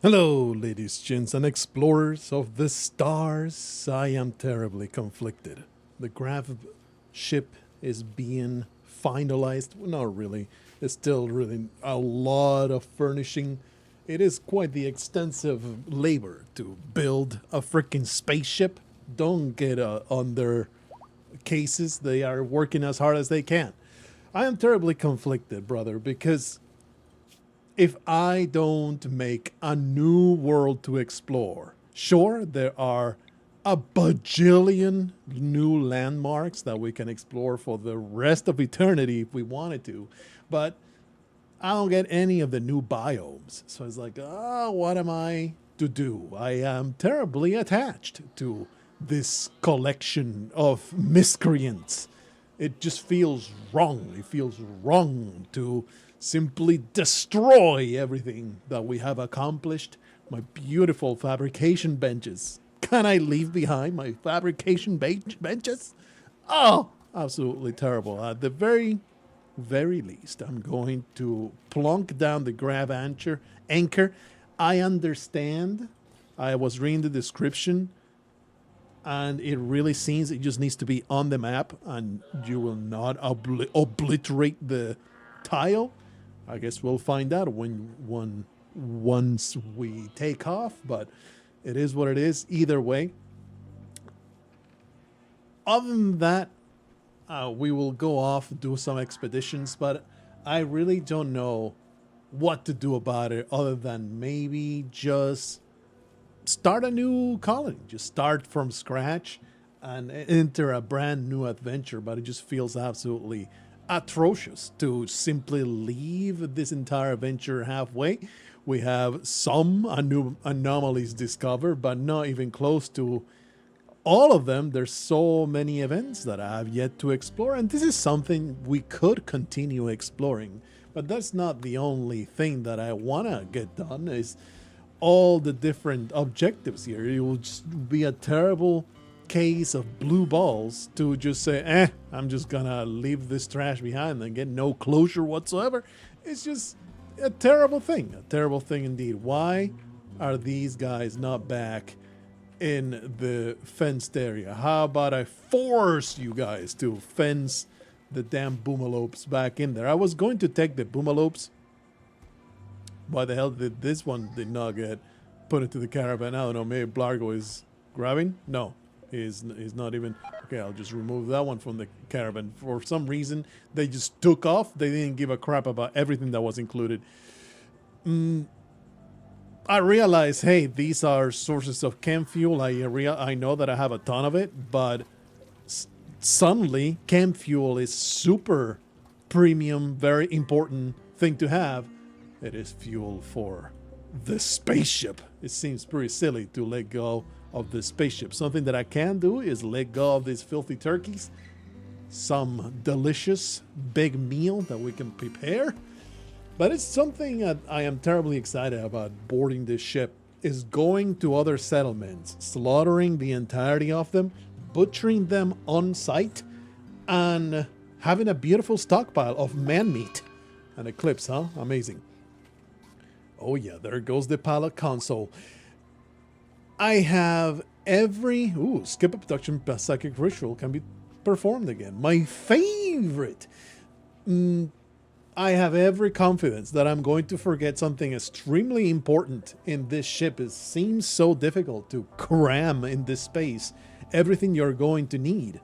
Hello, ladies, gents, and explorers of the stars. I am terribly conflicted. The grav ship is being finalized. Well, not really. It's still really a lot of furnishing. It is quite the extensive labor to build a freaking spaceship. Don't get on their cases. They are working as hard as they can. I am terribly conflicted, brother, because if I don't make a new world to explore, sure, there are a bajillion new landmarks that we can explore for the rest of eternity if we wanted to, but I don't get any of the new biomes. So it's like, oh, what am I to do? I am terribly attached to this collection of miscreants. It just feels wrong. It feels wrong to simply destroy everything that we have accomplished. My beautiful fabrication benches. Can I leave behind my fabrication benches? Oh, absolutely terrible. At the very least, I'm going to plunk down the grab anchor. I understand. I was reading the description, and it really seems it just needs to be on the map, and you will not obliterate the tile. I guess we'll find out once we take off, but it is what it is. Either way, other than that, we will go off, do some expeditions, but I really don't know what to do about it other than maybe just start a new colony. Just start from scratch and enter a brand new adventure, but it just feels absolutely atrocious to simply leave this entire adventure halfway. We have some new anomalies discovered, but not even close to all of them. There's so many events that I have yet to explore, and this is something we could continue exploring, but that's not the only thing that I want to get done. Is all the different objectives here. It will just be a terrible case of blue balls to just say, I'm just gonna leave this trash behind and get no closure whatsoever. It's just a terrible thing indeed. Why are these guys not back in the fenced area? How about I force you guys to fence the damn boomalopes back in there? I was going to take the boomalopes. Why the hell did this one did not get put into the caravan? I don't know, maybe Blargho is grabbing? No. He's not even. Okay, I'll just remove that one from the caravan. For some reason, they just took off. They didn't give a crap about everything that was included. I realize, hey, these are sources of chem fuel. I know that I have a ton of it, but suddenly chem fuel is super premium, very important thing to have. It is fuel for the spaceship. It seems pretty silly to let go of the spaceship. Something that I can do is let go of these filthy turkeys. Some delicious big meal that we can prepare. But it's something that I am terribly excited about boarding this ship, is going to other settlements, slaughtering the entirety of them, butchering them on site, and having a beautiful stockpile of man meat. An eclipse, huh? Amazing. Oh yeah, there goes the pallet console. I have every... Ooh, skip abduction psychic ritual can be performed again. My favorite. I have every confidence that I'm going to forget something extremely important in this ship. It seems so difficult to cram in this space everything you're going to need.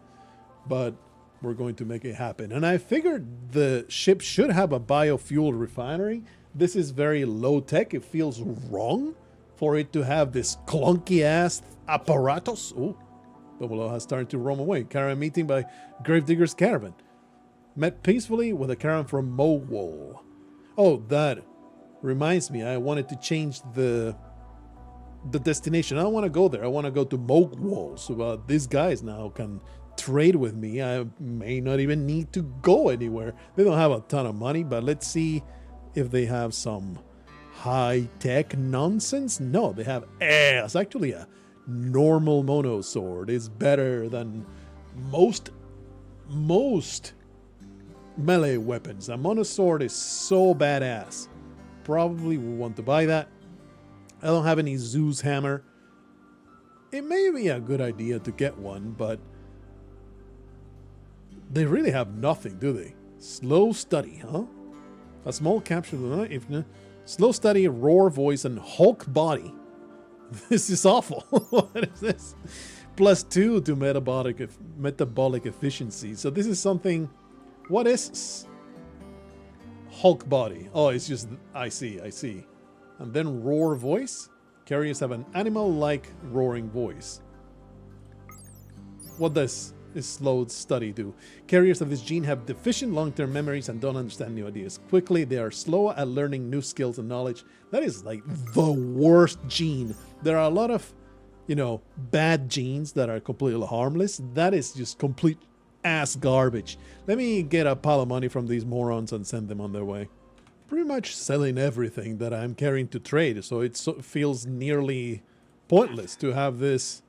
But we're going to make it happen. And I figured the ship should have a biofuel refinery. This is very low tech. It feels wrong for it to have this clunky ass apparatus. Oh, Bubalo has started to roam away. Caravan meeting by Gravedigger's caravan. Met peacefully with a caravan from Mogwall. Oh, that reminds me. I wanted to change the destination. I don't want to go there. I want to go to Mogwall. So these guys now can trade with me. I may not even need to go anywhere. They don't have a ton of money, but let's see if they have some high-tech nonsense. No, they have ass. Actually, a normal mono sword is better than most melee weapons. A mono sword is so badass. Probably will want to buy that. I don't have any Zeus hammer. It may be a good idea to get one, but they really have nothing, do they? Slow study, huh? A small capture, if slow study, roar voice, and Hulk body. This is awful. What is this? +2 to metabolic efficiency. So this is something. What is Hulk body? Oh, it's just. I see. And then roar voice. Carriers have an animal-like roaring voice. What does this slow study do? Carriers of this gene have deficient long-term memories and don't understand new ideas quickly. They are slow at learning new skills and knowledge. That is like the worst gene. There are a lot of, you know, bad genes that are completely harmless. That is just complete ass garbage. Let me get a pile of money from these morons and send them on their way. Pretty much selling everything that I'm carrying to trade, so it feels nearly pointless to have this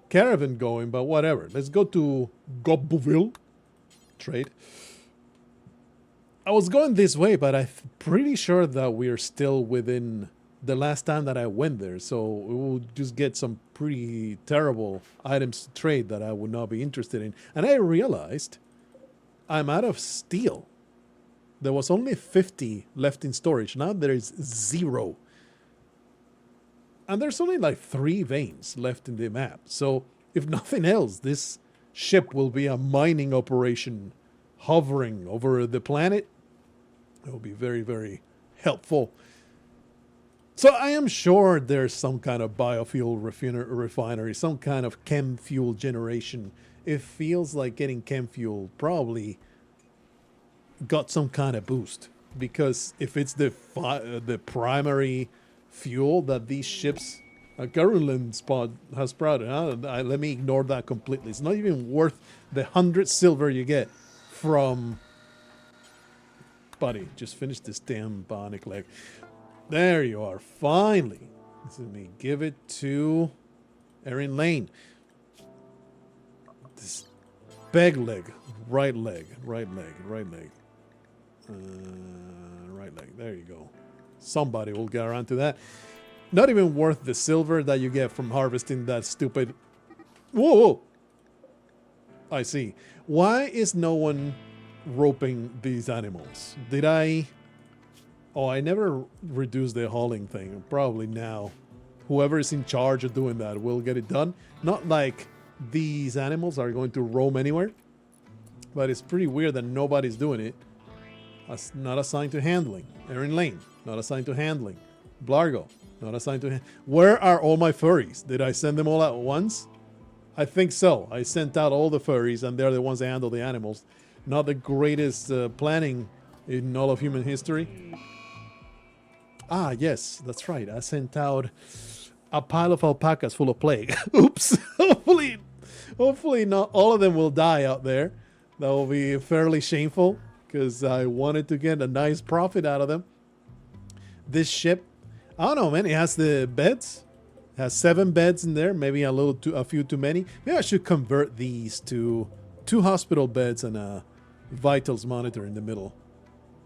caravan going, but whatever. Let's go to Gobbouville. Trade. I was going this way, but I'm pretty sure that we're still within the last time that I went there, so we will just get some pretty terrible items to trade that I would not be interested in. And I realized I'm out of steel. There was only 50 left in storage. Now there is 0. And there's only like 3 veins left in the map. So if nothing else, this ship will be a mining operation hovering over the planet. It will be very, very helpful. So I am sure there's some kind of biofuel refinery, some kind of chem fuel generation. It feels like getting chem fuel probably got some kind of boost, because if it's the primary fuel that these ships Garland spot has sprouted, let me ignore that completely. It's not even worth the 100 silver you get from. Buddy, just finish this damn bionic leg. There you are, finally. Let me give it to Erin Lane. This beg leg, right leg. Right leg. There you go. Somebody will get around to that. Not even worth the silver that you get from harvesting that stupid. Whoa! I see. Why is no one roping these animals? Did I? Oh, I never reduced the hauling thing. Probably now, whoever is in charge of doing that will get it done. Not like these animals are going to roam anywhere, but it's pretty weird that nobody's doing it. Not assigned to handling. Erin Lane, not assigned to handling. Blargho, not assigned to Where are all my furries? Did I send them all at once? I think so. I sent out all the furries, and they're the ones that handle the animals. Not the greatest planning in all of human history. Ah, yes, that's right. I sent out a pile of alpacas full of plague. Oops. Hopefully not all of them will die out there. That will be fairly shameful, because I wanted to get a nice profit out of them. This ship, I don't know, man. It has the beds. It has 7 beds in there. Maybe a few too many. Maybe I should convert these to 2 hospital beds and a vitals monitor in the middle.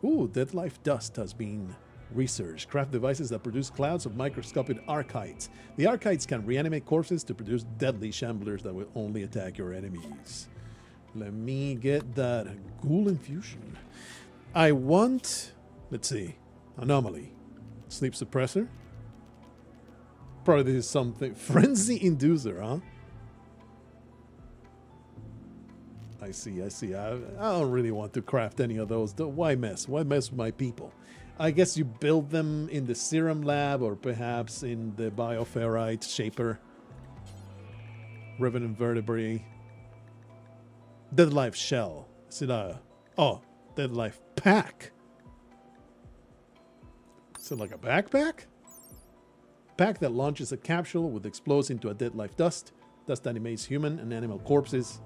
Ooh, dead life dust has been researched. Craft devices that produce clouds of microscopic archites. The archites can reanimate corpses to produce deadly shamblers that will only attack your enemies. Let me get that ghoul infusion. I want, let's see, anomaly. Sleep suppressor. Probably this is something. Frenzy inducer, huh? I see. I don't really want to craft any of those. Why mess? Why mess with my people? I guess you build them in the serum lab, or perhaps in the bioferrite shaper. Revenant vertebrae. Dead life shell. Is it a... Oh, dead life pack. Is it like a backpack? Pack that launches a capsule with explodes into a dead life dust. Dust animates human and animal corpses.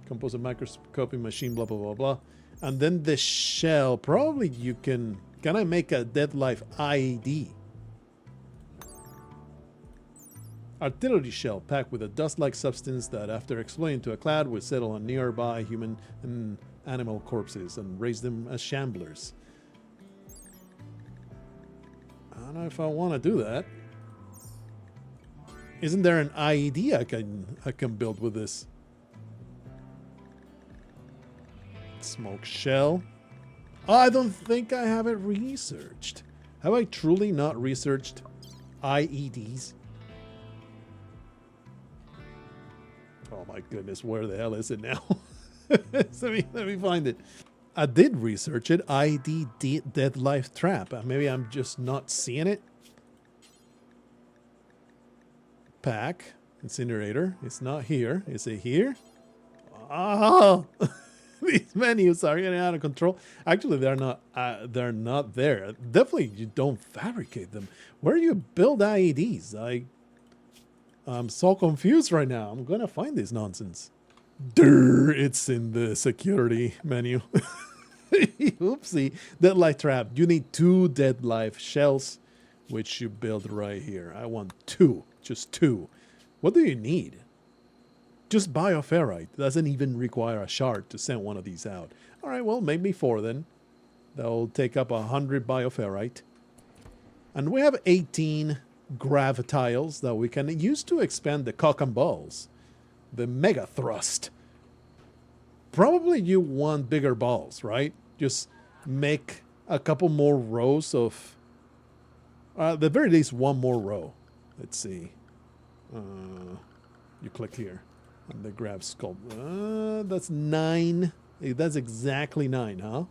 Compose a microscopic machine, blah, blah, blah, blah. And then the shell, probably you can... Can I make a dead life IED? Artillery shell packed with a dust-like substance that, after exploding into a cloud, will settle on nearby human and animal corpses and raise them as shamblers. I don't know if I want to do that. Isn't there an IED I can build with this? Smoke shell. Oh, I don't think I have it researched. Have I truly not researched IEDs? Oh my goodness, where the hell is it now? let me find it. I did research it. IED dead life trap. Maybe I'm just not seeing it. Pack incinerator. It's not here. Is it here? Oh, these menus are getting out of control. Actually, they're not. They're not there. Definitely, you don't fabricate them. Where do you build IEDs? I'm so confused right now. I'm gonna find this nonsense. It's in the security menu. Oopsie. Dead life trap. You need 2 dead life shells, which you build right here. I want 2. Just 2. What do you need? Just bioferrite. Doesn't even require a shard to send one of these out. All right, well, maybe 4 then. That'll take up 100 bioferrite. And we have 18 grav tiles that we can use to expand the cock and balls. The mega thrust. Probably you want bigger balls, right? Just make a couple more rows of... at the very least, 1 more row. Let's see. You click here. And the grab sculpt. That's 9. That's exactly 9, huh?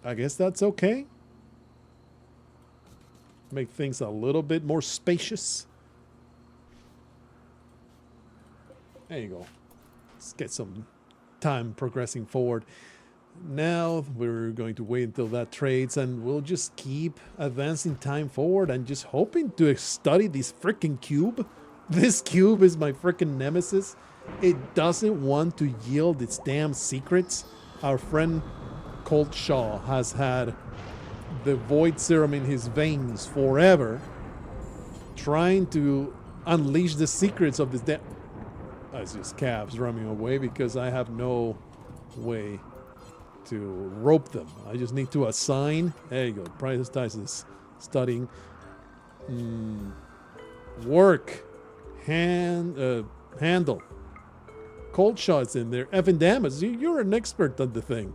I guess that's okay. Make things a little bit more spacious. There you go. Let's get some time progressing forward. Now we're going to wait until that trades, and we'll just keep advancing time forward and just hoping to study this freaking cube. This cube is my freaking nemesis. It doesn't want to yield its damn secrets. Our friend Colt Shaw has had the void serum in his veins forever, trying to unleash the secrets of this damn... That's just calves running away because I have no way to rope them. I just need to assign. There you go. Prioritizes studying. Work. Handle. Cold shots in there. Effing damn it. You're an expert at the thing.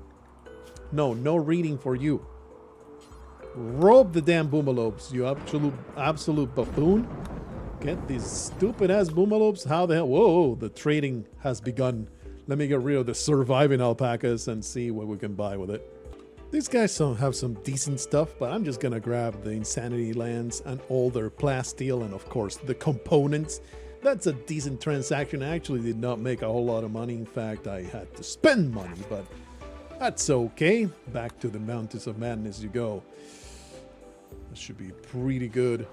No reading for you. Rope the damn boomalopes, you absolute buffoon. Get these stupid ass boomalopes. How the hell? Whoa, the trading has begun. Let me get rid of the surviving alpacas and see what we can buy with it. These guys have some decent stuff, but I'm just gonna grab the insanity lands and all their plasteel and of course the components. That's a decent transaction. I actually did not make a whole lot of money. In fact, I had to spend money, but that's okay. Back to the Mountains of Madness you go. That should be pretty good.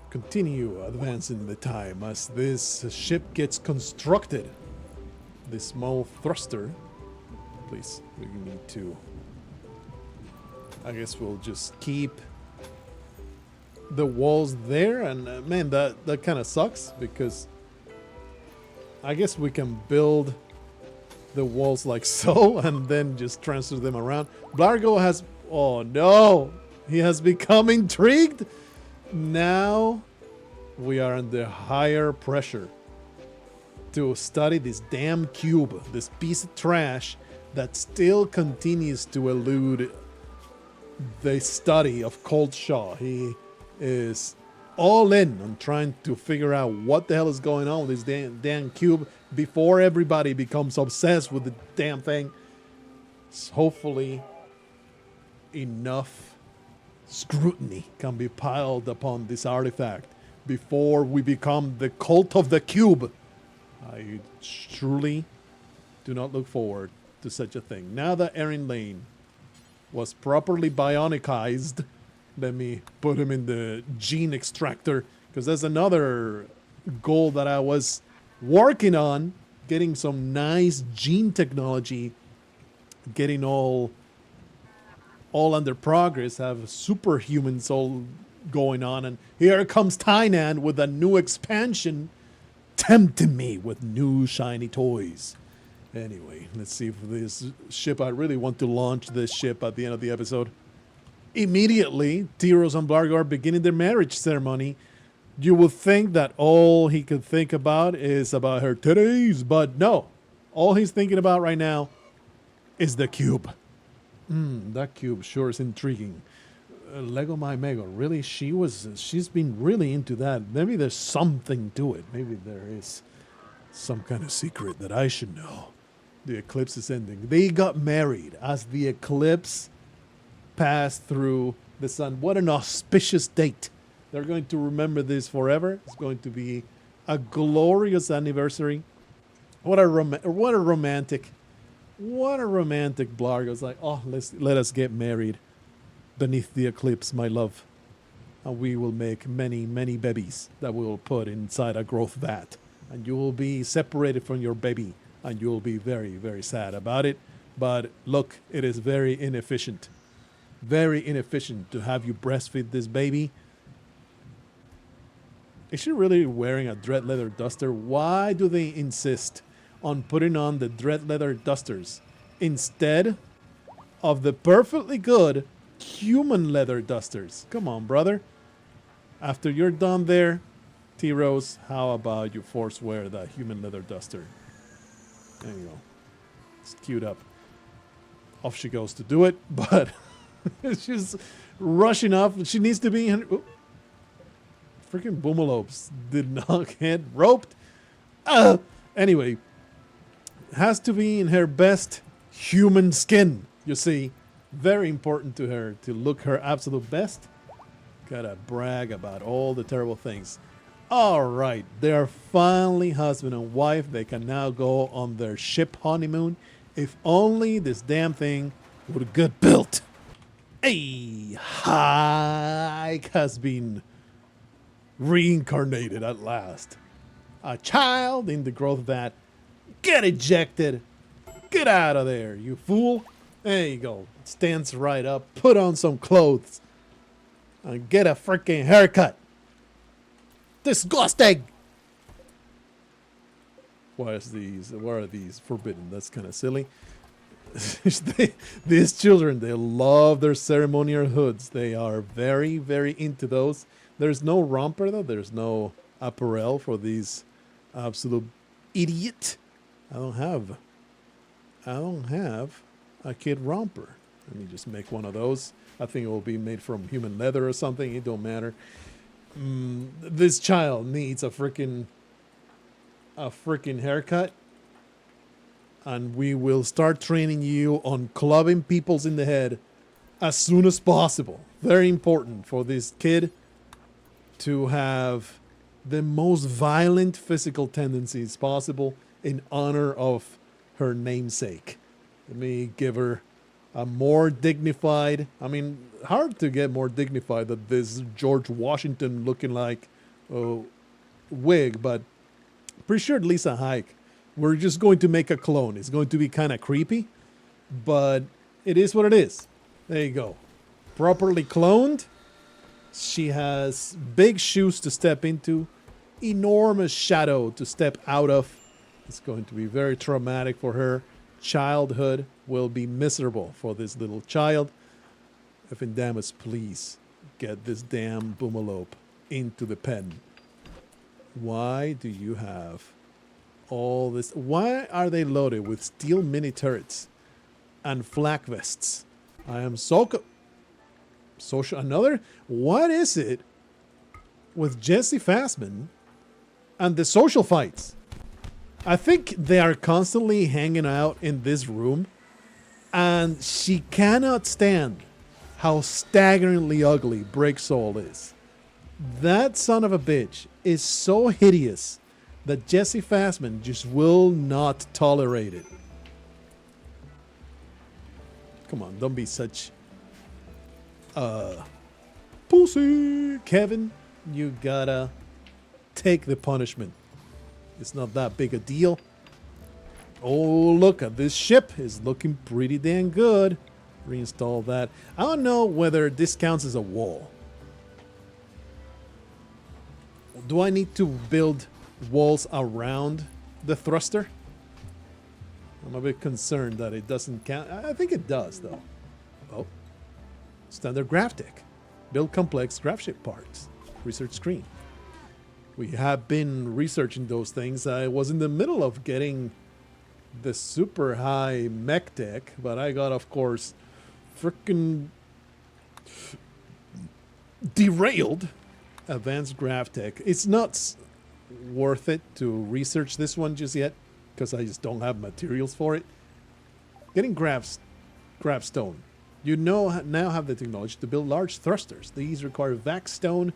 Continue advancing the time as this ship gets constructed. This small thruster. Please, we need to... I guess we'll just keep the walls there. And man, that kind of sucks because I guess we can build the walls like so and then just transfer them around. Blargho has... Oh no! He has become intrigued! Now we are under higher pressure to study this damn cube, this piece of trash that still continues to elude the study of Colt Shaw. He is all in on trying to figure out what the hell is going on with this damn cube before everybody becomes obsessed with the damn thing. So hopefully enough scrutiny can be piled upon this artifact before we become the cult of the cube. I truly do not look forward to such a thing. Now that Erin Lane was properly bionicized, let me put him in the gene extractor, because that's another goal that I was working on, getting some nice gene technology, getting all under progress, have superhumans all going on, and here comes Tainan with a new expansion, tempting me with new shiny toys. Anyway, let's see if this ship, I really want to launch this ship at the end of the episode. Immediately, Tyros and Blargho are beginning their marriage ceremony. You would think that all he could think about is about her titties, but no. All he's thinking about right now is the cube. That cube sure is intriguing. Lego My Mego, really? She's been really into that. Maybe there's something to it. Maybe there is some kind of secret that I should know. The eclipse is ending. They got married as the eclipse passed through the sun. What an auspicious date. They're going to remember this forever. It's going to be a glorious anniversary. What a romantic Blargho. It's like, oh, let us get married beneath the eclipse, my love. And we will make many, many babies that we will put inside a growth vat. And you will be separated from your baby. And you will be very, very sad about it. But look, it is very inefficient. Very inefficient to have you breastfeed this baby. Is she really wearing a dread leather duster? Why do they insist on putting on the dread leather dusters instead of the perfectly good human leather dusters? Come on, brother. After you're done there, Tyros, how about you force wear the human leather duster? There you go. It's queued up. Off she goes to do it, but she's rushing off. She needs to be in... Freaking boomalopes did not get roped. Anyway, has to be in her best human skin, you see. Very important to her to look her absolute best. Gotta brag about all the terrible things. All right, they are finally husband and wife. They can now go on their ship honeymoon. If only this damn thing would get built. A hike has been reincarnated at last. A child in the growth vat. Get ejected. Get out of there, you fool. There you go. Stands right up. Put on some clothes. And get a freaking haircut. Disgusting. Why are these forbidden? That's kind of silly. These children, they love their ceremonial hoods. They are very, very into those. There's no romper though. There's no apparel for these absolute idiot. I don't have a kid romper. Let me just make one of those. I think it will be made from human leather or something. It don't matter. This child needs a freaking haircut. And we will start training you on clubbing peoples in the head as soon as possible. Very important for this kid to have the most violent physical tendencies possible in honor of her namesake. Let me give her a more dignified, hard to get more dignified than this George Washington looking like wig, but pretty sure Lisa Hike. We're just going to make a clone. It's going to be kind of creepy, but it is what it is. There you go. Properly cloned. She has big shoes to step into, enormous shadow to step out of. It's going to be very traumatic for her. Childhood will be miserable for this little child. Effing Damus, please get this damn boomalope into the pen. Why do you have all this? Why are they loaded with steel mini turrets and flak vests? I am social. Another? What is it with Jesse Fassman and the social fights? I think they are constantly hanging out in this room, and she cannot stand how staggeringly ugly Break Soul is. That son of a bitch is so hideous that Jesse Fassman just will not tolerate it. Come on, don't be such pussy. Kevin, you gotta take the punishment. It's not that big a deal. Oh, look at this ship. Is looking pretty damn good. Reinstall that. I don't know whether this counts as a wall. Do I need to build walls around the thruster? I'm a bit concerned that it doesn't count. I think it does, though. Oh. Standard graph deck. Build complex graph ship parts. Research screen. We have been researching those things. I was in the middle of getting the super high mech deck, but I got, of course, freaking derailed. Advanced graph deck. It's not worth it to research this one just yet because I just don't have materials for it. Getting graph stone. You now have the technology to build large thrusters. These require vac stone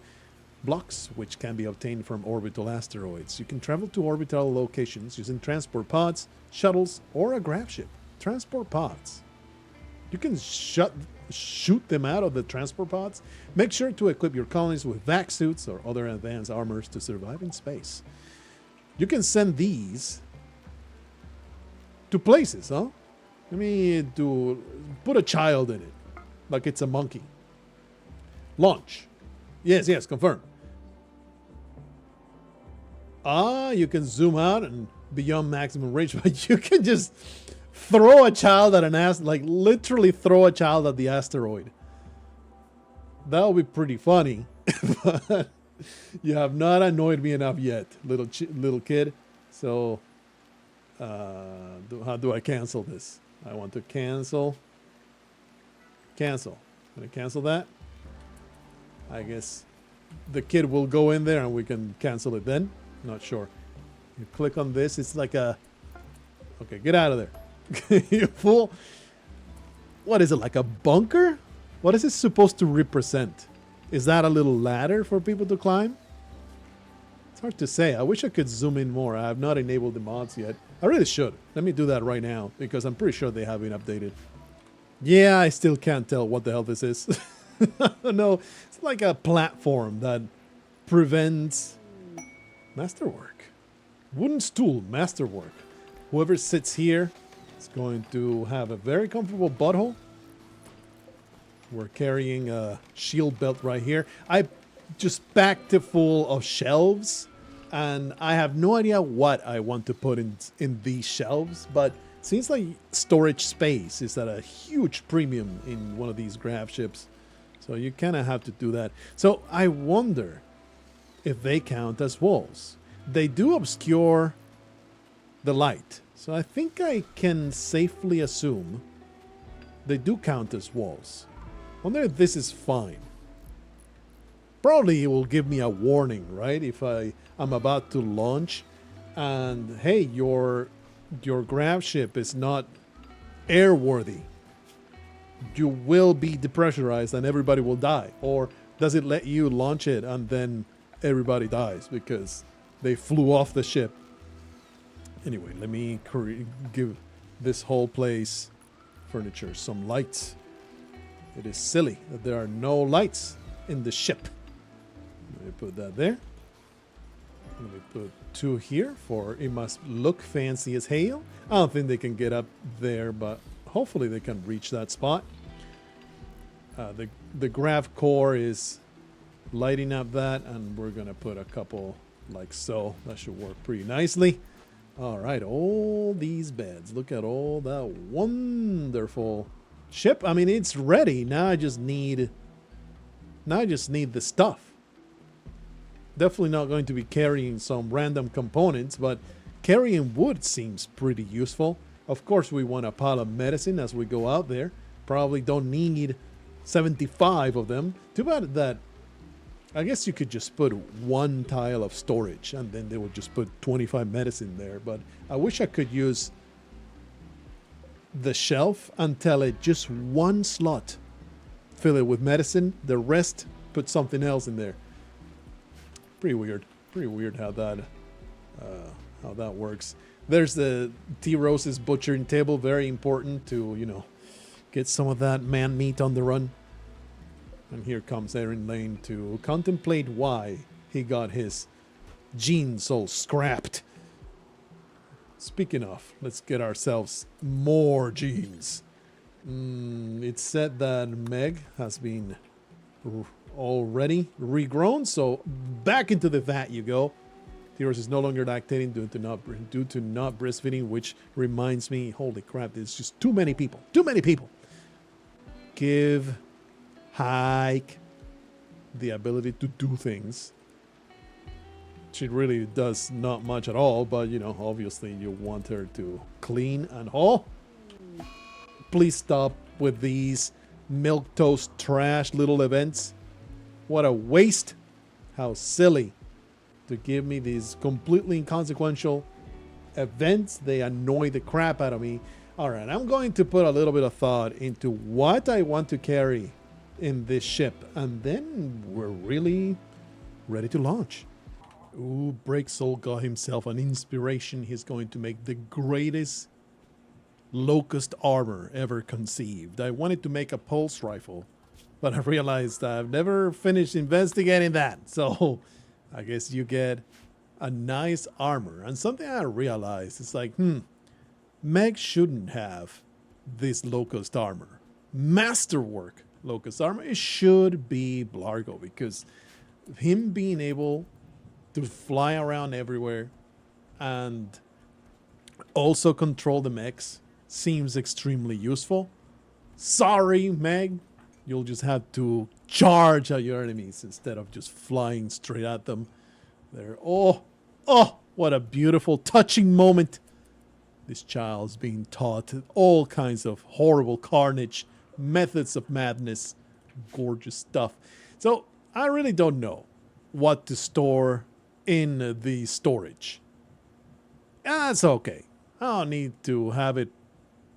blocks, which can be obtained from orbital asteroids. You can travel to orbital locations using transport pods, shuttles, or a graph ship. Transport pods. You can shoot them out of the transport pods. Make sure to equip your colonies with vac suits or other advanced armors to survive in space. You can send these to places, huh? Let me put a child in it, like it's a monkey. Launch. Yes, confirm. You can zoom out and beyond maximum range, but you can just throw a child at like literally throw a child at the asteroid. That'll be pretty funny, but you have not annoyed me enough yet, little kid. So, how do I cancel this? I want to cancel. Cancel. Gonna cancel that. I guess the kid will go in there and we can cancel it then. Not sure. You click on this. It's like a... Okay, get out of there. You fool. What is it, like a bunker? What is it supposed to represent? Is that a little ladder for people to climb? It's hard to say. I wish I could zoom in more. I have not enabled the mods yet. I really should. Let me do that right now because I'm pretty sure they have been updated. Yeah, I still can't tell what the hell this is. I don't know. It's like a platform that prevents masterwork. Wooden stool, masterwork. Whoever sits here is going to have a very comfortable butthole. We're carrying a shield belt right here. I just packed it full of shelves, and I have no idea what I want to put in these shelves, but it seems like storage space is at a huge premium in one of these graph ships. So you kind of have to do that. So I wonder if they count as walls. They do obscure the light. So I think I can safely assume they do count as walls. I wonder if this is fine. Probably it will give me a warning, right? If I'm about to launch and hey, your graph ship is not airworthy. You will be depressurized and everybody will die. Or does it let you launch it and then everybody dies because they flew off the ship? Anyway, let me give this whole place furniture some lights. It is silly that there are no lights in the ship. Let me put that there. Let me put 2 here for it must look fancy as hell. I don't think they can get up there, but hopefully they can reach that spot. The graph core is lighting up that, and we're gonna put a couple like so. That should work pretty nicely. All right, all these beds. Look at all that wonderful ship. I mean, it's ready. Now I just need the stuff. Definitely not going to be carrying some random components, but carrying wood seems pretty useful. Of course, we want a pile of medicine as we go out there. Probably don't need 75 of them. Too bad that I guess you could just put 1 tile of storage and then they would just put 25 medicine there. But I wish I could use the shelf and tell it just 1 slot. Fill it with medicine. The rest, put something else in there. Pretty weird. Pretty weird how that works. There's the T-Rose's butchering table. Very important to, you know, get some of that man meat on the run. And here comes Aaron Lane to contemplate why he got his jeans all scrapped. Speaking of, let's get ourselves more jeans. It's said that Meg has been already regrown, so back into the vat you go. Theros is no longer lactating due to not breastfeeding, which reminds me, holy crap, there's just too many people. Too many people. Give Hike the ability to do things. She really does not much at all, but you know, obviously you want her to clean and haul. Please stop with these milquetoast trash little events. What a waste. How silly to give me these completely inconsequential events. They annoy the crap out of me. All right, I'm going to put a little bit of thought into what I want to carry in this ship, and then we're really ready to launch. Ooh, Breaksoul got himself an inspiration. He's going to make the greatest locust armor ever conceived. I wanted to make a pulse rifle, but I realized I've never finished investigating that. So I guess you get a nice armor. And something I realized is like, Meg shouldn't have this locust armor. Masterwork locust armor. It should be Blargho, because him being able to fly around everywhere and also control the mechs seems extremely useful. Sorry, Meg. You'll just have to charge at your enemies instead of just flying straight at them. There. Oh, what a beautiful, touching moment. This child's being taught all kinds of horrible carnage, methods of madness, gorgeous stuff. So I really don't know what to store in the storage. That's okay. I don't need to have it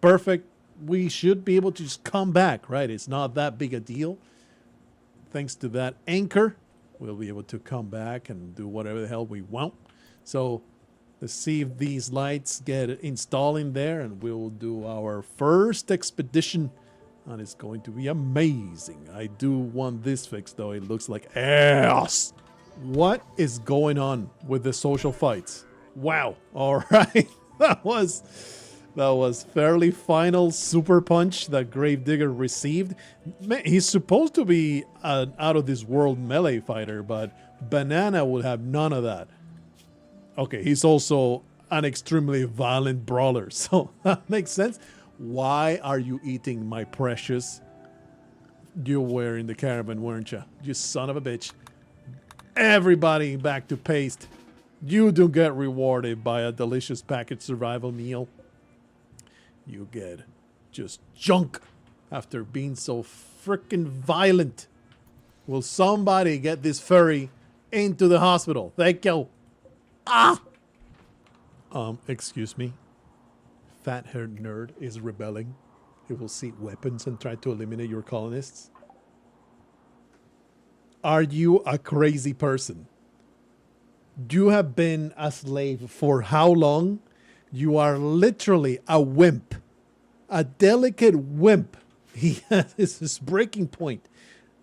perfect. We should be able to just come back, right? It's not that big a deal. Thanks to that anchor, we'll be able to come back and do whatever the hell we want. So let's see if these lights get installed in there, and we'll do our first expedition, and it's going to be amazing. I do want this fixed, though. It looks like ass. What is going on with the social fights? Wow. All right. That was fairly final super punch that Gravedigger received. Man, he's supposed to be an out-of-this-world melee fighter, but Banana would have none of that. Okay, he's also an extremely violent brawler, so that makes sense. Why are you eating my precious? You were in the caravan, weren't you? You son of a bitch. Everybody back to paste. You do get rewarded by a delicious packaged survival meal. You get just junk after being so freaking violent. Will somebody get this furry into the hospital? Thank you. Ah! Excuse me. Fat-haired nerd is rebelling. He will seek weapons and try to eliminate your colonists. Are you a crazy person? You have been a slave for how long? You are literally a wimp. A delicate wimp. He has his breaking point.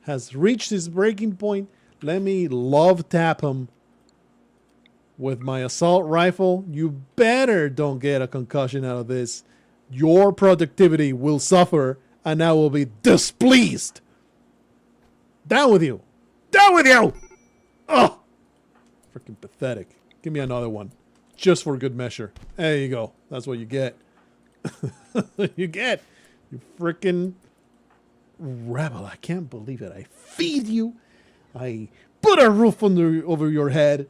Has reached his breaking point. Let me love tap him with my assault rifle. You better don't get a concussion out of this. Your productivity will suffer, and I will be displeased. Down with you. Down with you! Oh! Freaking pathetic. Give me another one. Just for good measure. There you go. That's what you get. You get. You freaking rebel. I can't believe it. I feed you. I put a roof over your head.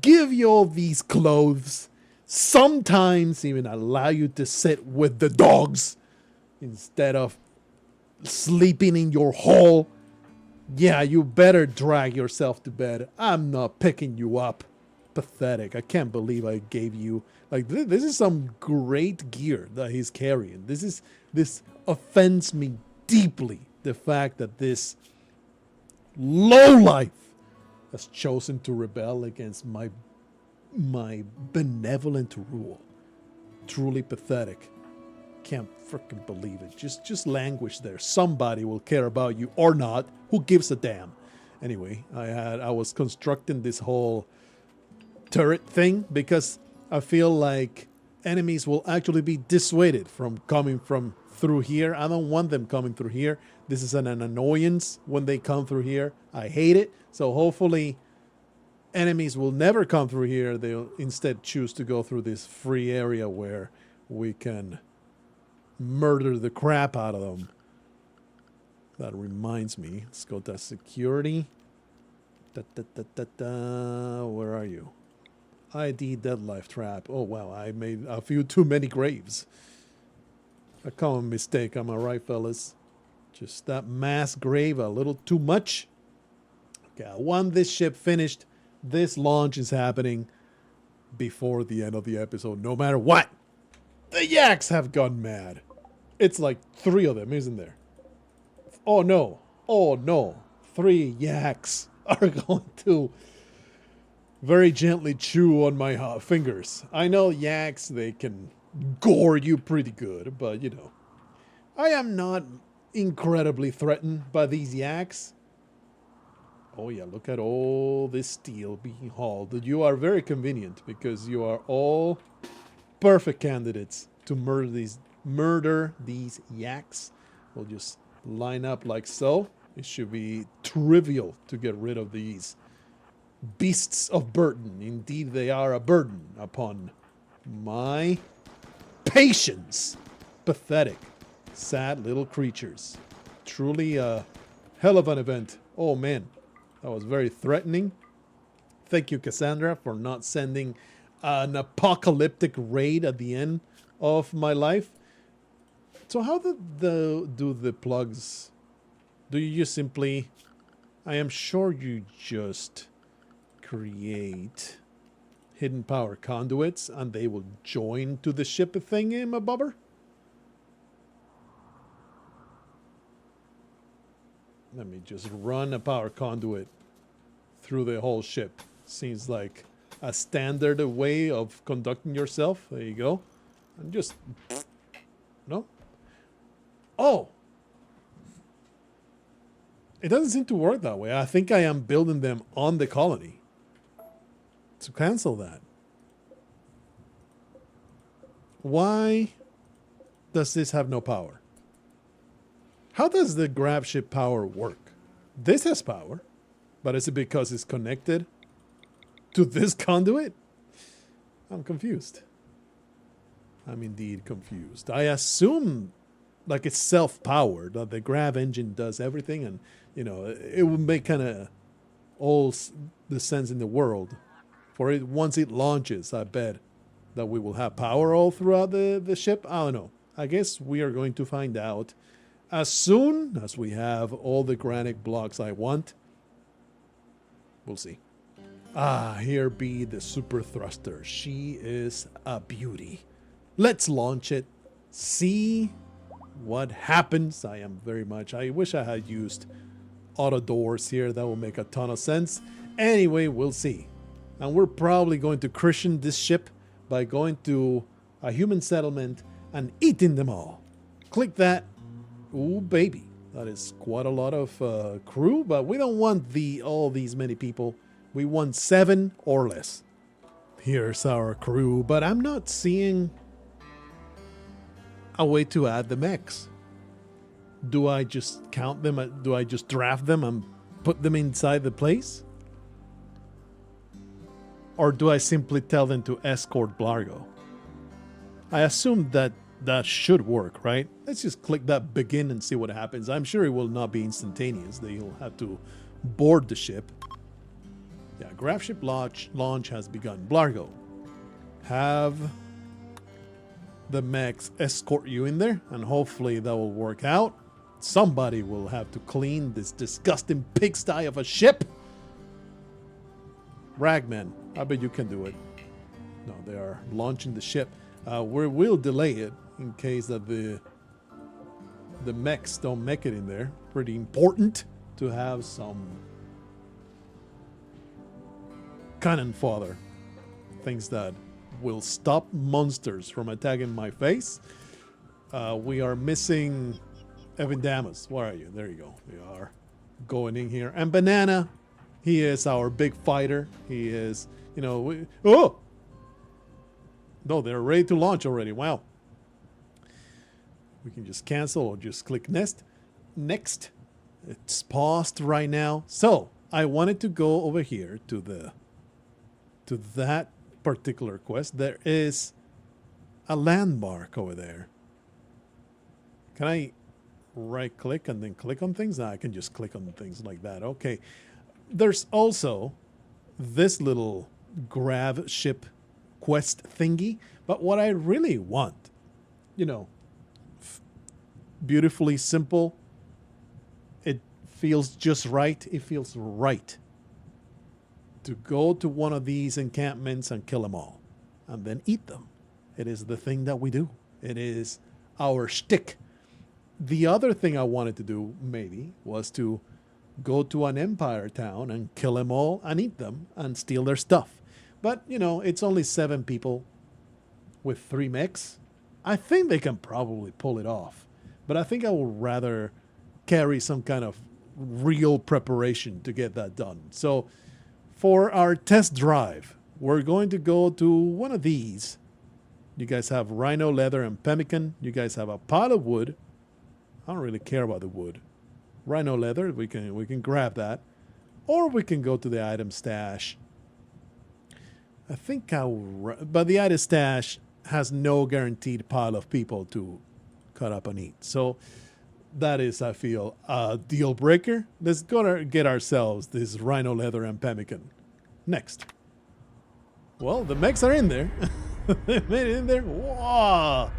Give you all these clothes. Sometimes even allow you to sit with the dogs instead of sleeping in your hole. Yeah, you better drag yourself to bed. I'm not picking you up. Pathetic. I can't believe I gave you... Like, this is some great gear that he's carrying. This offends me deeply. The fact that this lowlife has chosen to rebel against my benevolent rule. Truly pathetic. Can't freaking believe it. Just languish there. Somebody will care about you or not. Who gives a damn? Anyway, I was constructing this whole turret thing because I feel like enemies will actually be dissuaded from coming from through here. I don't want them coming through here. This is an annoyance when they come through here. I hate it. So hopefully enemies will never come through here. They'll instead choose to go through this free area where we can murder the crap out of them. That reminds me. Let's go to security. Where are you? ID dead life trap. Oh, wow. I made a few too many graves. A common mistake. Am I right, fellas? Just that mass grave a little too much. Okay, I want this ship finished. This launch is happening before the end of the episode, no matter what. The yaks have gone mad. It's like 3 of them, isn't there? Oh no. Oh no. 3 yaks are going to very gently chew on my fingers. I know yaks, they can gore you pretty good, but you know, I am not incredibly threatened by these yaks. Oh yeah, look at all this steel being hauled. You are very convenient because you are all perfect candidates to murder these yaks. We'll just line up like so. It should be trivial to get rid of these beasts of burden. Indeed, they are a burden upon my patience. Pathetic, sad little creatures. Truly a hell of an event. Oh man, that was very threatening. Thank you, Cassandra, for not sending an apocalyptic raid at the end of my life. So how do the plugs... Do you just simply... I am sure you just create hidden power conduits and they will join to the ship thing, my bubber? Let me just run a power conduit through the whole ship. Seems like a standard way of conducting yourself. There you go. And just... No? Oh! It doesn't seem to work that way. I think I am building them on the colony. To cancel that. Why does this have no power? How does the grab ship power work? This has power, but is it because it's connected to this conduit? I'm confused. I'm indeed confused. I assume like it's self-powered, that the grav engine does everything, and you know, it would make kind of all the sense in the world for it once it launches. I bet that we will have power all throughout the ship. I don't know. I guess we are going to find out as soon as we have all the granite blocks I want. We'll see. Ah, here be the super thruster. She is a beauty. Let's launch it. See what happens. I wish I had used auto doors here. That will make a ton of sense. Anyway, we'll see. And we're probably going to christen this ship by going to a human settlement and eating them all. Click that. Ooh, baby. That is quite a lot of crew, but we don't want all these many people. We want 7 or less. Here's our crew, but I'm not seeing a way to add the mechs. Do I just count them? Do I just draft them and put them inside the place? Or do I simply tell them to escort Blargho? I assume that should work, right? Let's just click that begin and see what happens. I'm sure it will not be instantaneous. They'll have to board the ship. Yeah, grab ship launch has begun. Blargho, have the mechs escort you in there, and hopefully that will work out. Somebody will have to clean this disgusting pigsty of a ship. Ragman, I bet you can do it. No, they are launching the ship. We'll delay it in case that the mechs don't make it in there. Pretty important to have some cannon fodder. Things that will stop monsters from attacking my face. We are missing Evan Damas. Where are you? There you go. We are going in here. And Banana, he is our big fighter. He is, you know, oh! No, they're ready to launch already. Wow. We can just cancel or just click next. It's paused right now. So, I wanted to go over here to the to that particular quest, there is a landmark over there. Can I right click and then click on things? No, I can just click on things like that. Okay. There's also this little grab ship quest thingy, but what I really want, you know, beautifully simple, it feels just right. It feels right to go to one of these encampments and kill them all and then eat them. It is the thing that we do. It is our shtick. The other thing I wanted to do maybe was to go to an empire town and kill them all and eat them and steal their stuff. But, you know, it's only 7 people with 3 mechs. I think they can probably pull it off. But I think I would rather carry some kind of real preparation to get that done. So for our test drive, we're going to go to one of these. You guys have rhino leather and pemmican. You guys have a pile of wood. I don't really care about the wood. Rhino leather, we can grab that. Or we can go to the item stash. I think but the item stash has no guaranteed pile of people to cut up and eat. So that is, I feel, a deal breaker. Let's go to get ourselves this rhino leather and pemmican. Next. Well, the mechs are in there. They made it in there. Wow.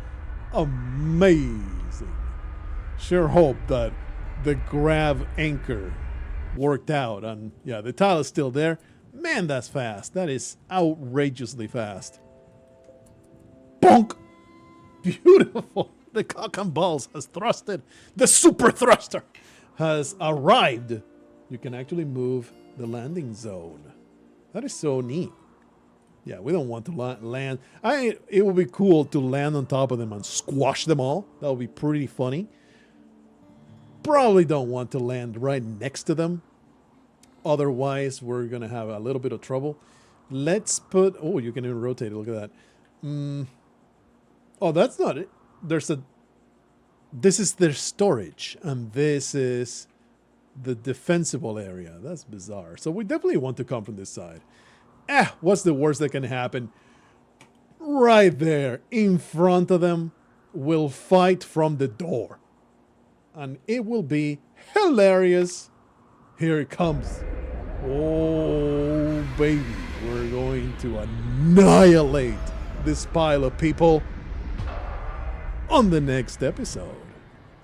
Amazing. Sure hope that the grab anchor worked out. And yeah, the tile is still there. Man, that's fast. That is outrageously fast. Bonk. Beautiful. The cock and balls has thrusted. The super thruster has arrived. You can actually move the landing zone. That is so neat. Yeah, we don't want to land. It would be cool to land on top of them and squash them all. That would be pretty funny. Probably don't want to land right next to them. Otherwise, we're going to have a little bit of trouble. Let's put... Oh, you can even rotate it. Look at that. Oh, that's not it. This is their storage. And this is the defensible area. That's bizarre. So we definitely want to come from this side. What's the worst that can happen? Right there in front of them, we'll fight from the door. And it will be hilarious. Here it comes. Oh, baby. We're going to annihilate this pile of people on the next episode.